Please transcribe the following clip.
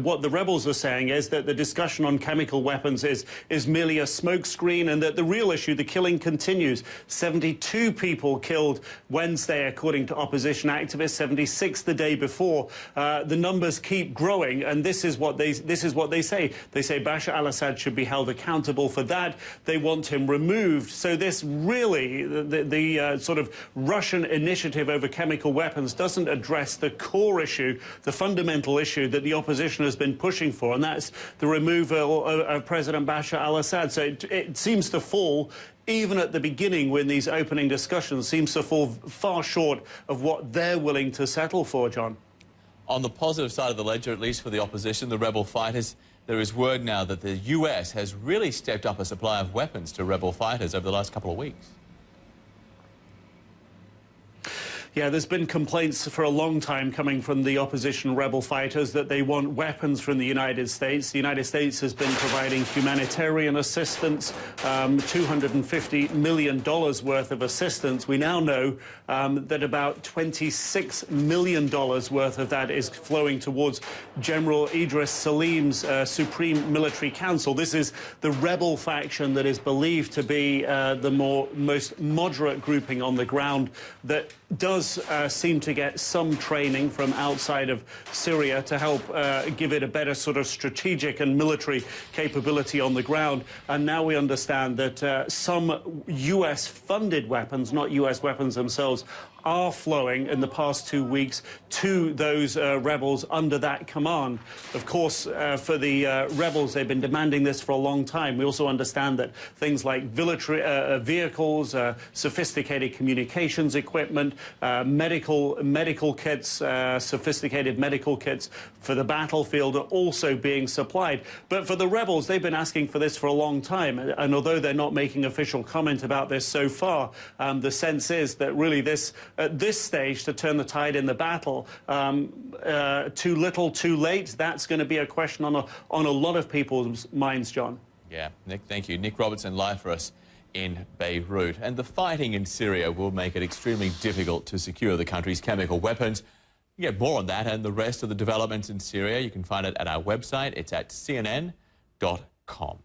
What the rebels are saying is that the discussion on chemical weapons is merely a smokescreen, and that the real issue, the killing, continues. 72 people killed Wednesday, according to opposition activists. 76 the day before. The numbers keep growing, and this is what they say. They say Bashar al-Assad should be held accountable for that. They want him removed. So this really, the sort of Russian initiative over chemical weapons doesn't address the core issue, the fundamental issue that the opposition has been pushing for, and that's the removal of President Bashar al-Assad. So it seems to fall, even at the beginning when these opening discussions, seems to fall far short of what they're willing to settle for, John. On the positive side of the ledger, at least for the opposition, the rebel fighters, there is word now that the US has really stepped up a supply of weapons to rebel fighters over the last couple of weeks. Yeah, there's been complaints for a long time coming from the opposition rebel fighters that they want weapons from the United States. The United States has been providing humanitarian assistance, $250 million worth of assistance. We now know that about $26 million worth of that is flowing towards General Idris Salim's Supreme Military Council. This is the rebel faction that is believed to be the most moderate grouping on the ground that does seem to get some training from outside of Syria to help give it a better sort of strategic and military capability on the ground. And now we understand that some US-funded weapons, not US weapons themselves, are flowing in the past 2 weeks to those rebels under that command. Of course, for the rebels, they've been demanding this for a long time. We also understand that things like military vehicles, sophisticated communications equipment, medical kits, sophisticated medical kits for the battlefield are also being supplied. But for the rebels, they've been asking for this for a long time. And although they're not making official comment about this so far, the sense is that really this, at this stage, to turn the tide in the battle, too little, too late, that's going to be a question on a lot of people's minds, John. Yeah, Nick, thank you. Nic Robertson live for us in Beirut. And the fighting in Syria will make it extremely difficult to secure the country's chemical weapons. You get more on that and the rest of the developments in Syria. You can find it at our website. It's at cnn.com.